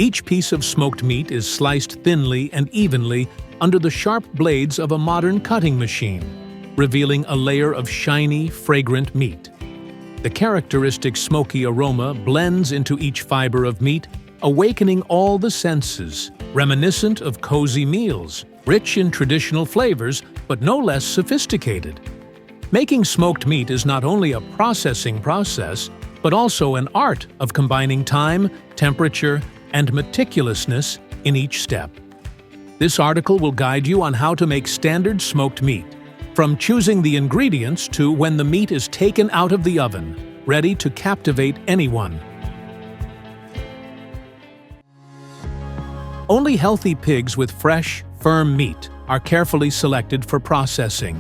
Each piece of smoked meat is sliced thinly and evenly under the sharp blades of a modern cutting machine, revealing a layer of shiny, fragrant meat. The characteristic smoky aroma blends into each fiber of meat, awakening all the senses, reminiscent of cozy meals, rich in traditional flavors, but no less sophisticated. Making smoked meat is not only a processing process, but also an art of combining time, temperature, and meticulousness in each step. This article will guide you on how to make standard smoked meat, from choosing the ingredients to when the meat is taken out of the oven, ready to captivate anyone. Only healthy pigs with fresh, firm meat are carefully selected for processing.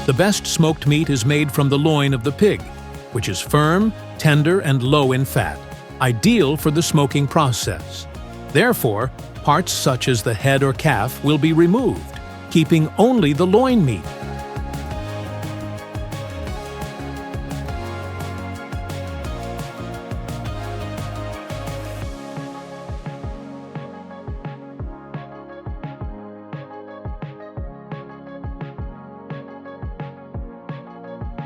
The best smoked meat is made from the loin of the pig, which is firm, tender, and low in fat, ideal for the smoking process. Therefore, parts such as the head or calf will be removed, keeping only the loin meat.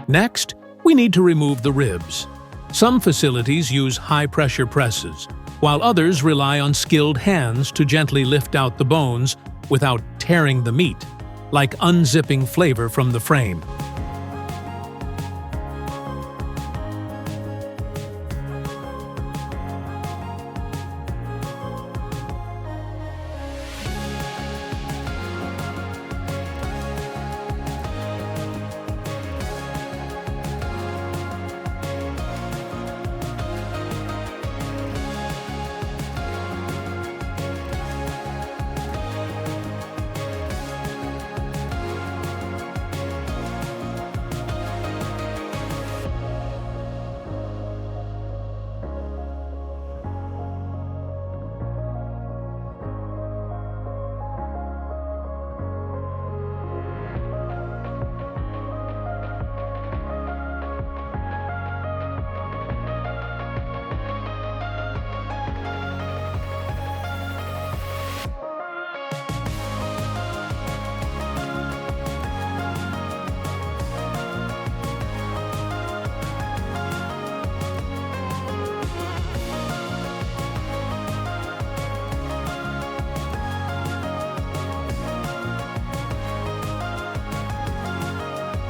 Next, we need to remove the ribs. Some facilities use high-pressure presses, while others rely on skilled hands to gently lift out the bones without tearing the meat, like unzipping flavor from the frame.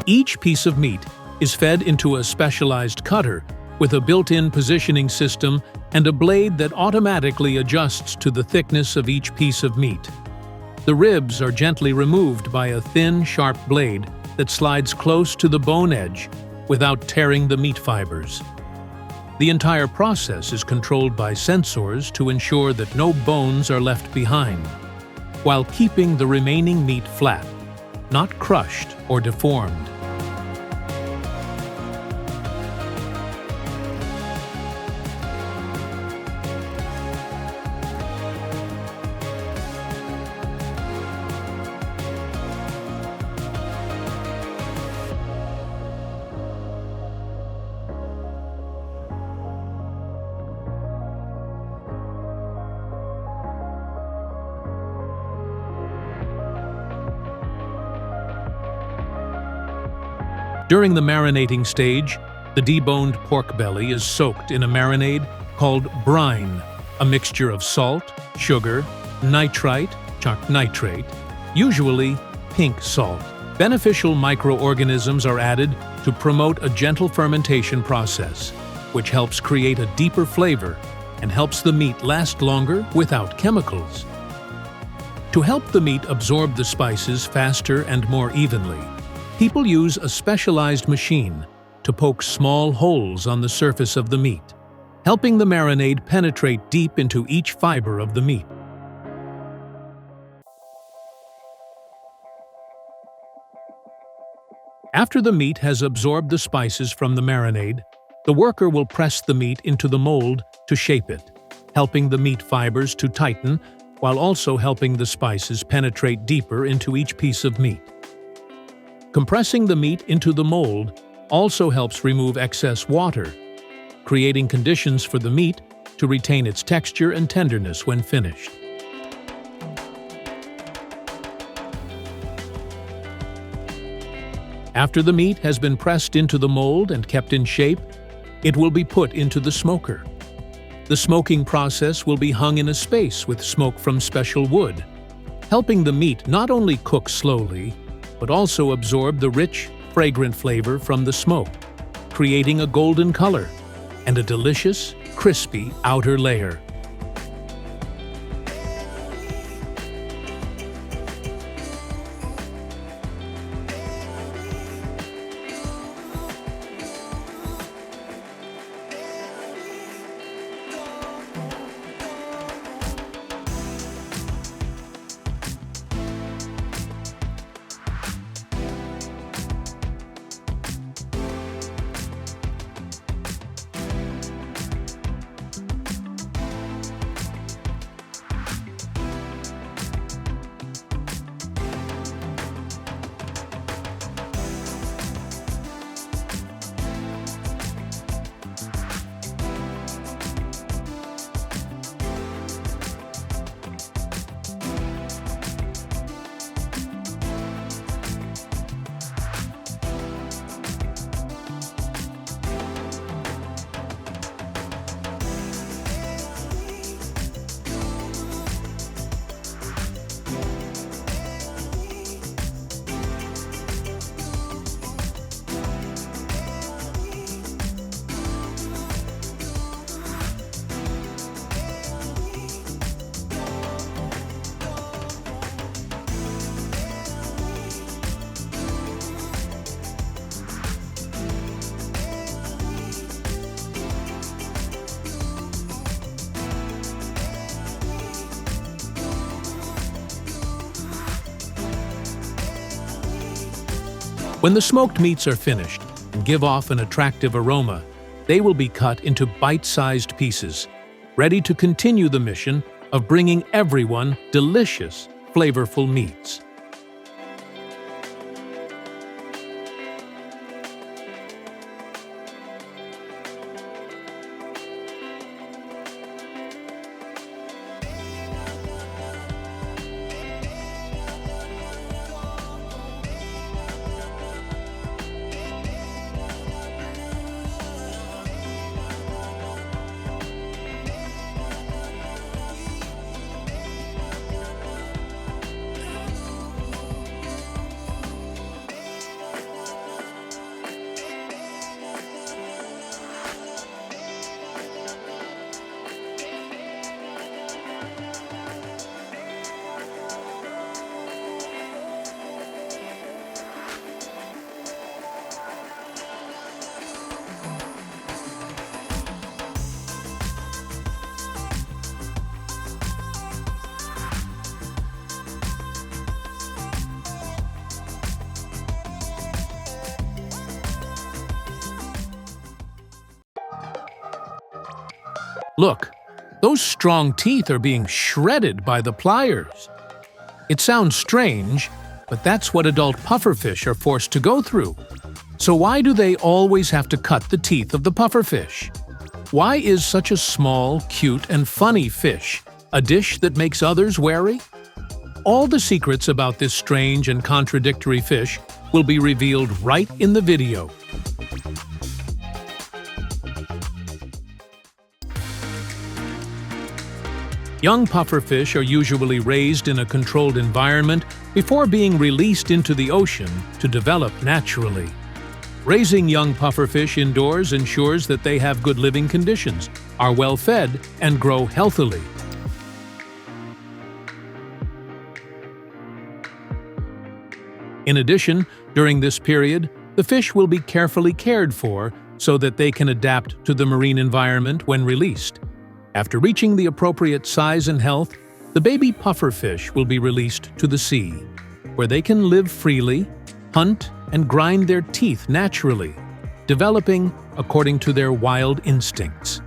Each piece of meat is fed into a specialized cutter with a built-in positioning system and a blade that automatically adjusts to the thickness of each piece of meat. The ribs are gently removed by a thin, sharp blade that slides close to the bone edge without tearing the meat fibers. The entire process is controlled by sensors to ensure that no bones are left behind, while keeping the remaining meat flat, not crushed or deformed. During the marinating stage, the deboned pork belly is soaked in a marinade called brine, a mixture of salt, sugar, nitrite, chalk nitrate, usually pink salt. Beneficial microorganisms are added to promote a gentle fermentation process, which helps create a deeper flavor and helps the meat last longer without chemicals. To help the meat absorb the spices faster and more evenly, people use a specialized machine to poke small holes on the surface of the meat, helping the marinade penetrate deep into each fiber of the meat. After the meat has absorbed the spices from the marinade, the worker will press the meat into the mold to shape it, helping the meat fibers to tighten while also helping the spices penetrate deeper into each piece of meat. Compressing the meat into the mold also helps remove excess water, creating conditions for the meat to retain its texture and tenderness when finished. After the meat has been pressed into the mold and kept in shape, it will be put into the smoker. The smoking process will be hung in a space with smoke from special wood, helping the meat not only cook slowly, but also absorb the rich, fragrant flavor from the smoke, creating a golden color and a delicious, crispy outer layer. When the smoked meats are finished and give off an attractive aroma, they will be cut into bite-sized pieces, ready to continue the mission of bringing everyone delicious, flavorful meats. Look, those strong teeth are being shredded by the pliers. It sounds strange, but that's what adult pufferfish are forced to go through. So why do they always have to cut the teeth of the pufferfish? Why is such a small, cute, and funny fish a dish that makes others wary? All the secrets about this strange and contradictory fish will be revealed right in the video. Young pufferfish are usually raised in a controlled environment before being released into the ocean to develop naturally. Raising young pufferfish indoors ensures that they have good living conditions, are well fed, and grow healthily. In addition, during this period, the fish will be carefully cared for so that they can adapt to the marine environment when released. After reaching the appropriate size and health, the baby pufferfish will be released to the sea, where they can live freely, hunt, and grind their teeth naturally, developing according to their wild instincts.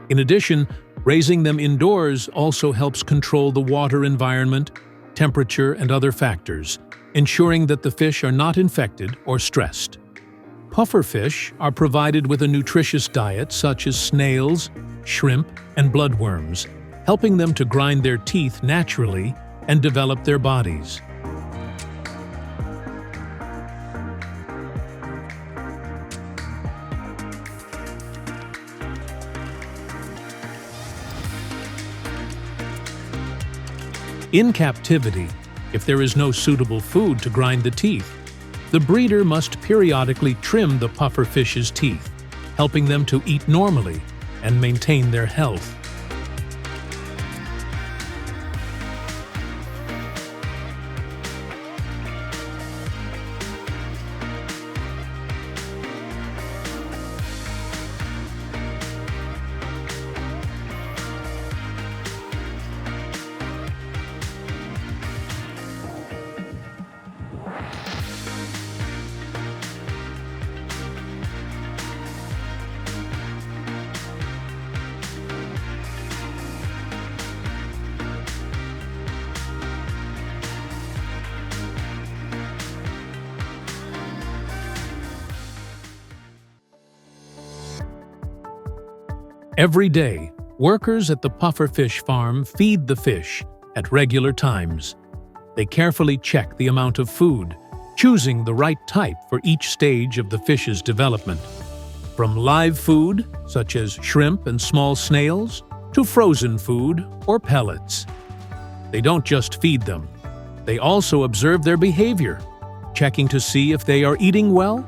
In addition, raising them indoors also helps control the water environment, temperature, and other factors, ensuring that the fish are not infected or stressed. Pufferfish are provided with a nutritious diet such as snails, shrimp, and bloodworms, helping them to grind their teeth naturally and develop their bodies. In captivity, if there is no suitable food to grind the teeth, the breeder must periodically trim the pufferfish's teeth, helping them to eat normally and maintain their health. Every day, workers at the pufferfish farm feed the fish at regular times. They carefully check the amount of food, choosing the right type for each stage of the fish's development. From live food, such as shrimp and small snails, to frozen food or pellets. They don't just feed them. They also observe their behavior, checking to see if they are eating well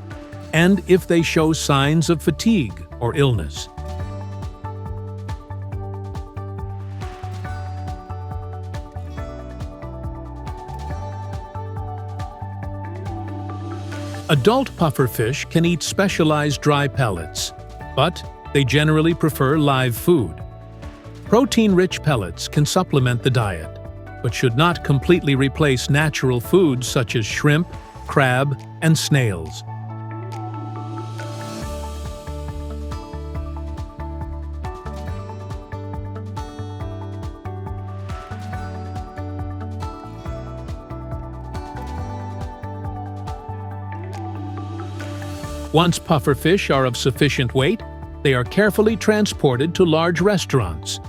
and if they show signs of fatigue or illness. Adult pufferfish can eat specialized dry pellets, but they generally prefer live food. Protein-rich pellets can supplement the diet, but should not completely replace natural foods such as shrimp, crab, and snails. Once pufferfish are of sufficient weight, they are carefully transported to large restaurants.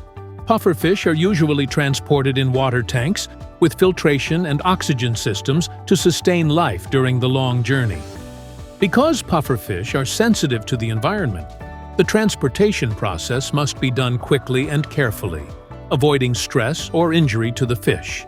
Pufferfish are usually transported in water tanks with filtration and oxygen systems to sustain life during the long journey. Because pufferfish are sensitive to the environment, the transportation process must be done quickly and carefully, avoiding stress or injury to the fish.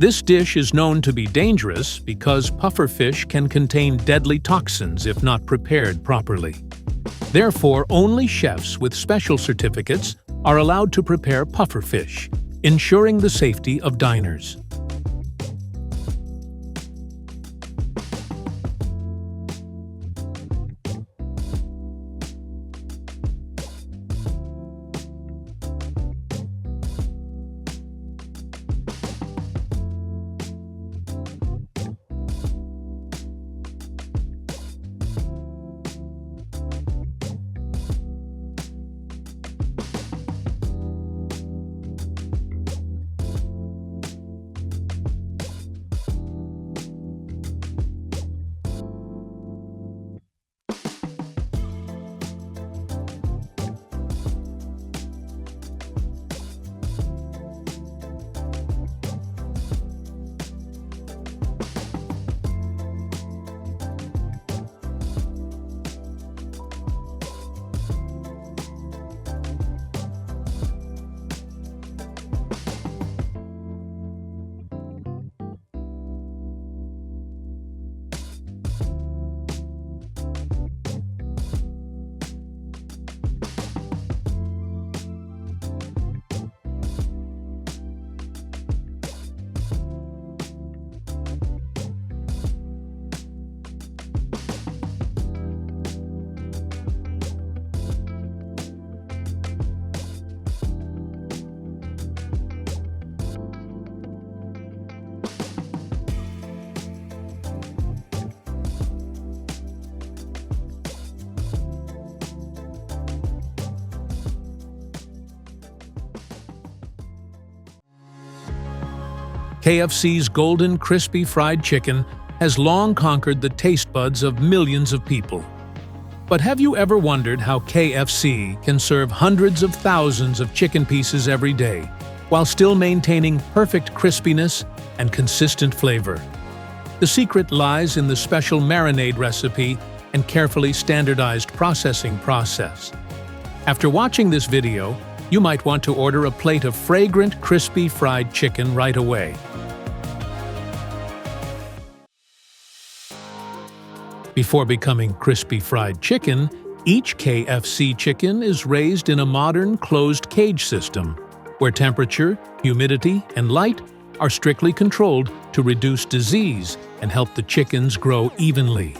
This dish is known to be dangerous because pufferfish can contain deadly toxins if not prepared properly. Therefore, only chefs with special certificates are allowed to prepare pufferfish, ensuring the safety of diners. KFC's golden, crispy fried chicken has long conquered the taste buds of millions of people. But have you ever wondered how KFC can serve hundreds of thousands of chicken pieces every day, while still maintaining perfect crispiness and consistent flavor? The secret lies in the special marinade recipe and carefully standardized processing process. After watching this video, you might want to order a plate of fragrant, crispy fried chicken right away. Before becoming crispy fried chicken, each KFC chicken is raised in a modern closed cage system, where temperature, humidity, and light are strictly controlled to reduce disease and help the chickens grow evenly.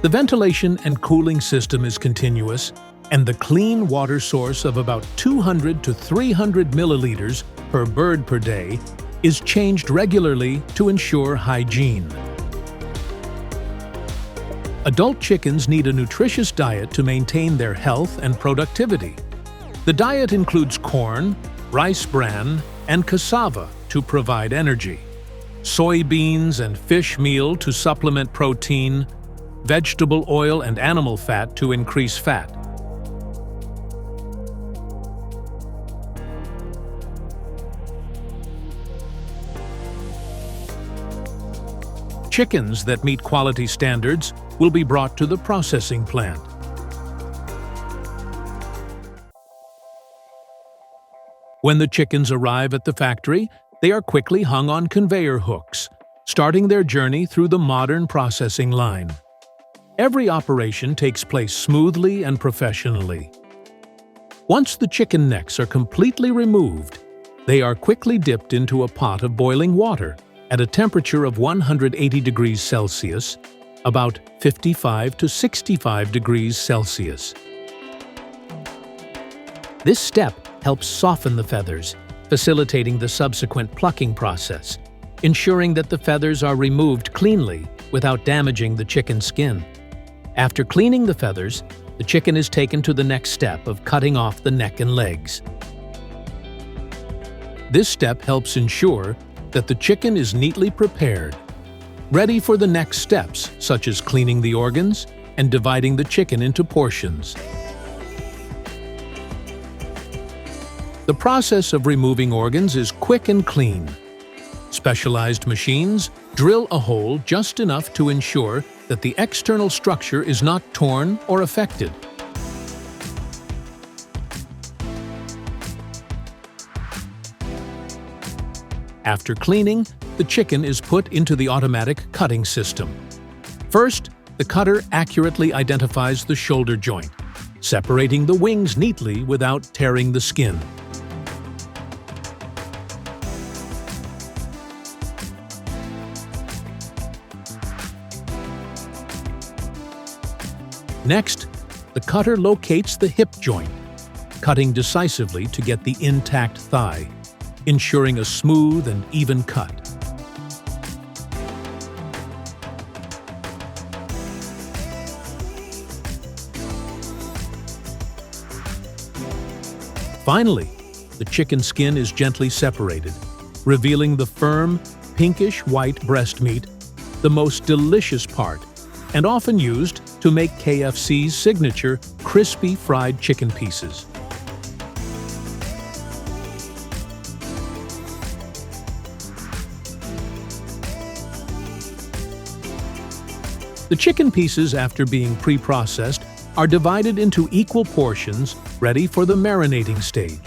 The ventilation and cooling system is continuous, and the clean water source of about 200 to 300 milliliters per bird per day is changed regularly to ensure hygiene. Adult chickens need a nutritious diet to maintain their health and productivity. The diet includes corn, rice bran, and cassava to provide energy, soybeans and fish meal to supplement protein, vegetable oil and animal fat to increase fat. Chickens that meet quality standards will be brought to the processing plant. When the chickens arrive at the factory, they are quickly hung on conveyor hooks, starting their journey through the modern processing line. Every operation takes place smoothly and professionally. Once the chicken necks are completely removed, they are quickly dipped into a pot of boiling water at a temperature of 180 degrees Celsius, about 55 to 65 degrees Celsius. This step helps soften the feathers, facilitating the subsequent plucking process, ensuring that the feathers are removed cleanly without damaging the chicken's skin. After cleaning the feathers, the chicken is taken to the next step of cutting off the neck and legs. This step helps ensure that the chicken is neatly prepared, ready for the next steps such as cleaning the organs and dividing the chicken into portions. The process of removing organs is quick and clean. Specialized machines drill a hole just enough to ensure that the external structure is not torn or affected. After cleaning, the chicken is put into the automatic cutting system. First, the cutter accurately identifies the shoulder joint, separating the wings neatly without tearing the skin. Next, the cutter locates the hip joint, cutting decisively to get the intact thigh, ensuring a smooth and even cut. Finally, the chicken skin is gently separated, revealing the firm, pinkish-white breast meat, the most delicious part, and often used to make KFC's signature crispy fried chicken pieces. The chicken pieces, after being pre-processed, are divided into equal portions, ready for the marinating stage.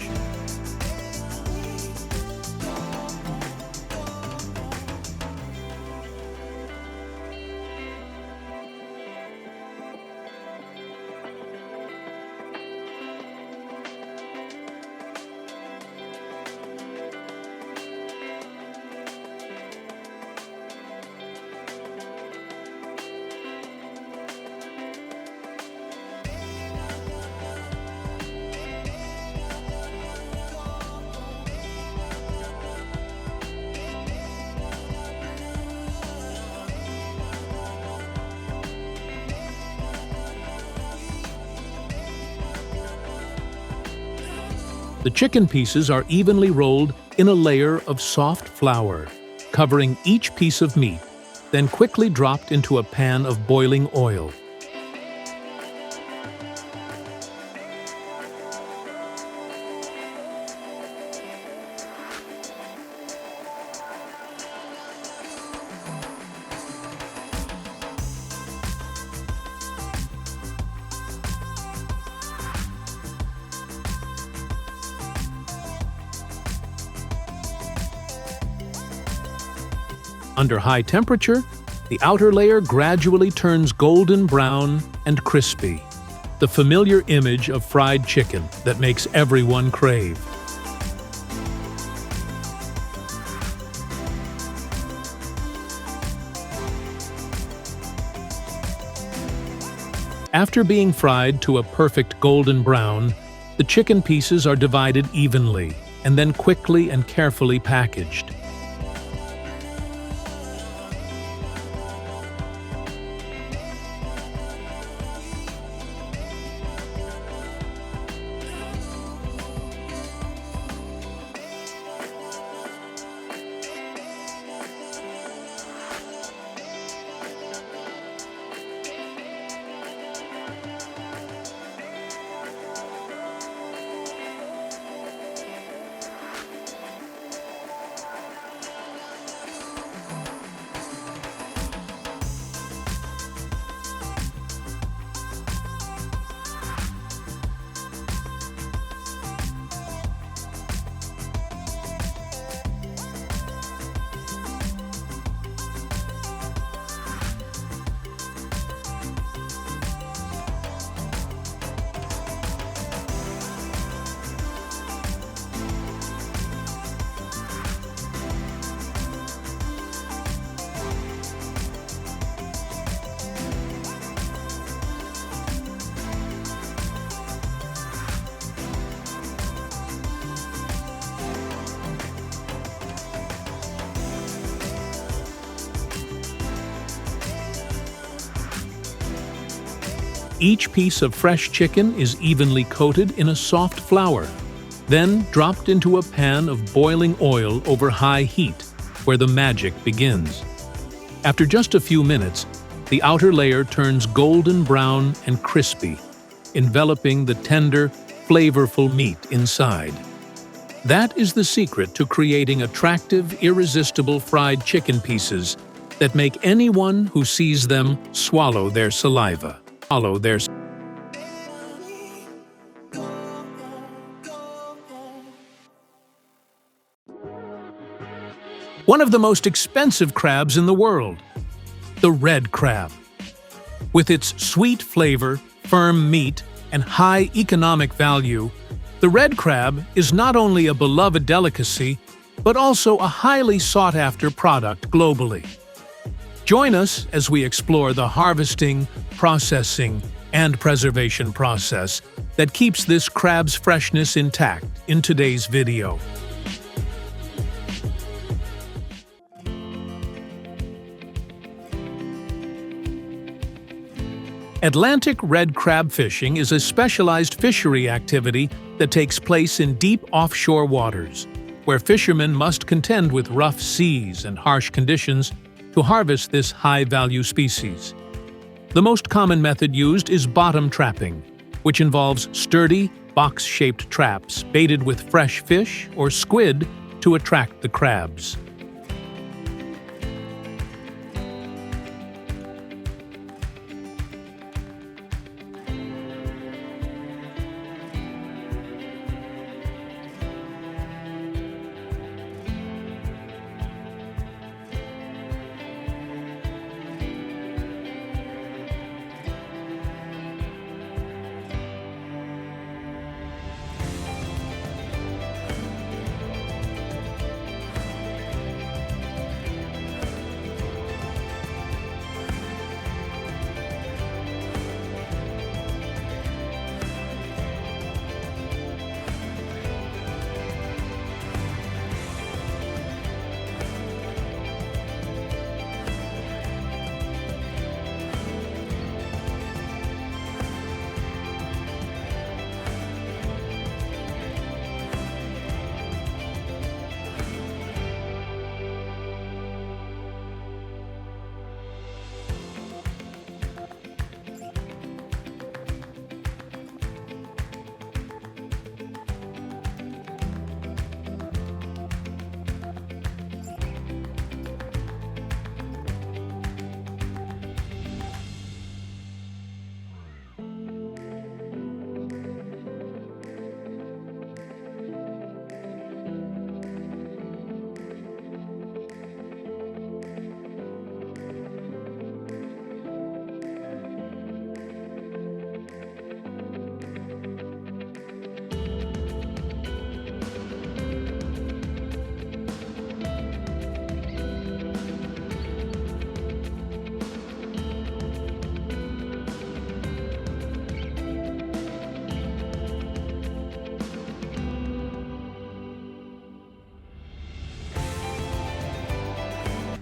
The chicken pieces are evenly rolled in a layer of soft flour, covering each piece of meat, then quickly dropped into a pan of boiling oil. Under high temperature, the outer layer gradually turns golden brown and crispy, the familiar image of fried chicken that makes everyone crave. After being fried to a perfect golden brown, the chicken pieces are divided evenly and then quickly and carefully packaged. Each piece of fresh chicken is evenly coated in a soft flour, then dropped into a pan of boiling oil over high heat, where the magic begins. After just a few minutes, the outer layer turns golden brown and crispy, enveloping the tender, flavorful meat inside. That is the secret to creating attractive, irresistible fried chicken pieces that make anyone who sees them swallow their saliva. One of the most expensive crabs in the world, the red crab. With its sweet flavor, firm meat, and high economic value, the red crab is not only a beloved delicacy, but also a highly sought-after product globally. Join us as we explore the harvesting, processing, and preservation process that keeps this crab's freshness intact in today's video. Atlantic red crab fishing is a specialized fishery activity that takes place in deep offshore waters, where fishermen must contend with rough seas and harsh conditions to harvest this high-value species. The most common method used is bottom trapping, which involves sturdy, box-shaped traps baited with fresh fish or squid to attract the crabs.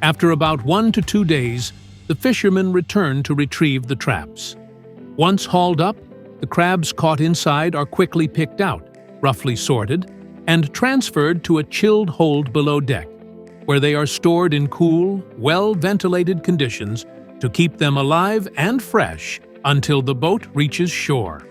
After about 1 to 2 days, the fishermen return to retrieve the traps. Once hauled up, the crabs caught inside are quickly picked out, roughly sorted, and transferred to a chilled hold below deck, where they are stored in cool, well-ventilated conditions to keep them alive and fresh until the boat reaches shore.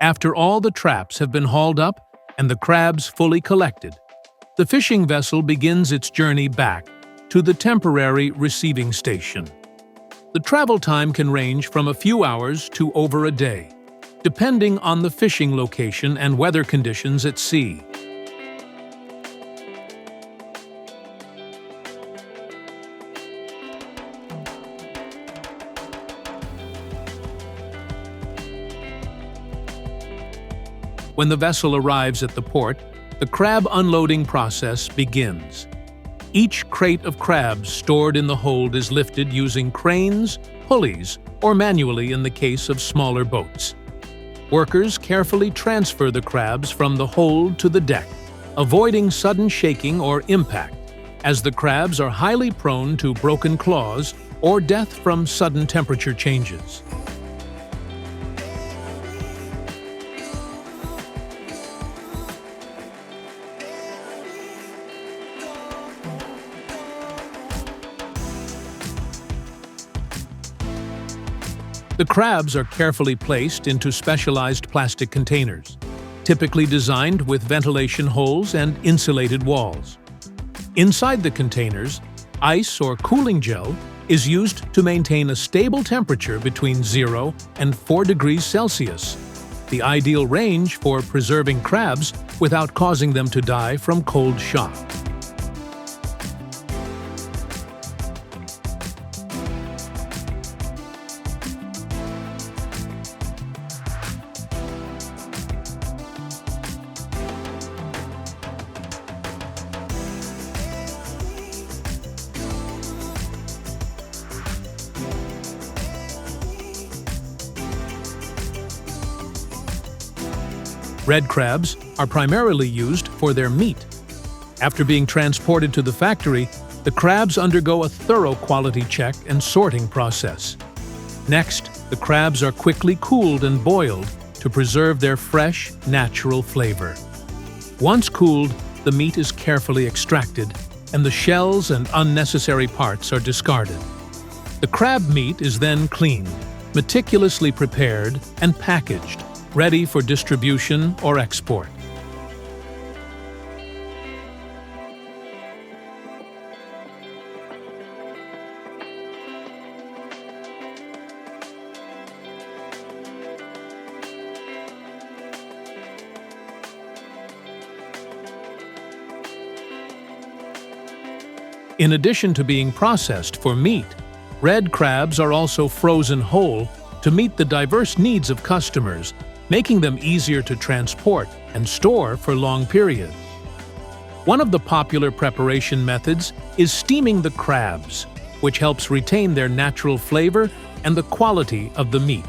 After all the traps have been hauled up and the crabs fully collected, the fishing vessel begins its journey back to the temporary receiving station. The travel time can range from a few hours to over a day, depending on the fishing location and weather conditions at sea. When the vessel arrives at the port, the crab unloading process begins. Each crate of crabs stored in the hold is lifted using cranes, pulleys, or manually in the case of smaller boats. Workers carefully transfer the crabs from the hold to the deck, avoiding sudden shaking or impact, as the crabs are highly prone to broken claws or death from sudden temperature changes. The crabs are carefully placed into specialized plastic containers, typically designed with ventilation holes and insulated walls. Inside the containers, ice or cooling gel is used to maintain a stable temperature between 0 and 4 degrees Celsius, the ideal range for preserving crabs without causing them to die from cold shock. Red crabs are primarily used for their meat. After being transported to the factory, the crabs undergo a thorough quality check and sorting process. Next, the crabs are quickly cooled and boiled to preserve their fresh, natural flavor. Once cooled, the meat is carefully extracted, and the shells and unnecessary parts are discarded. The crab meat is then cleaned, meticulously prepared, and packaged, ready for distribution or export. In addition to being processed for meat, red crabs are also frozen whole to meet the diverse needs of customers, making them easier to transport and store for long periods. One of the popular preparation methods is steaming the crabs, which helps retain their natural flavor and the quality of the meat.